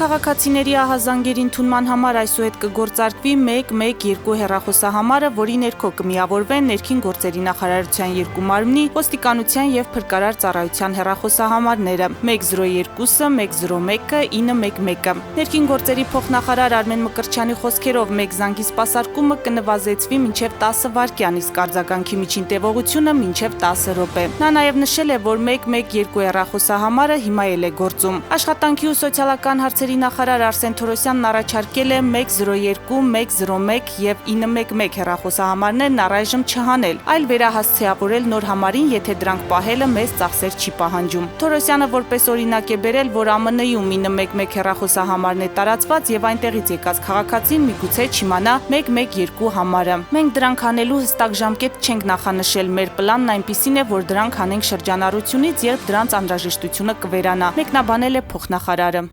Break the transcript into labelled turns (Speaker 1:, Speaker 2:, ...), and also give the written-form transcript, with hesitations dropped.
Speaker 1: Քաղաքացիների ահազանգերի ընդունման համար այսուհետ կգործարկվի 112 հեռախոսահամարը, որի ներքո կմիավորվեն ներքին գործերի նախարարության երկու մարմնի, ոստիկանության և փրկարար ծառայության հեռախոսահամարները 102-ը, 101-ը, 911-ը։ Ներքին գործերի փոխնախարար Արմեն Մկրտչյանի խոսքերով մեկ զանգի սպասարկումը կնվազեցվի մինչև 10 վայրկյան, իսկ արձագանքի միջին տևողությունը մինչև 10 րոպե։ Նա նաև նշել է, որ 112 հեռախոսահամարը հիմա էլ է գործում։ Աշխատանքի ու սոցիալական հարցերի նախարար Արսեն Թորոսյանն առաջարկել է 102, 101 և 911 հեռախոսահամարներն առայժմ չհանել, այլ վերահասցեավորել նոր համարին, եթե դրանք պահելը մեծ ծախսեր չի պահանջում։ Թորոսյանը որպես օրինակ է բերել, որ ԱՄՆ-ում 911 հեռախոսահամարն է տարածված և այնտեղից եկած քաղաքացին միգուցե չիմանա 112 համարը։ Մենք դրանք հանելու հստակ ժամկետ չենք նախանշել, մեր պլանն այնպիսին է, որ դրանք հանենք շրջանառությունից, երբ դրանց անհրաժեշտությունը կվերանա, մեկնաբանել է փոխնախարարը։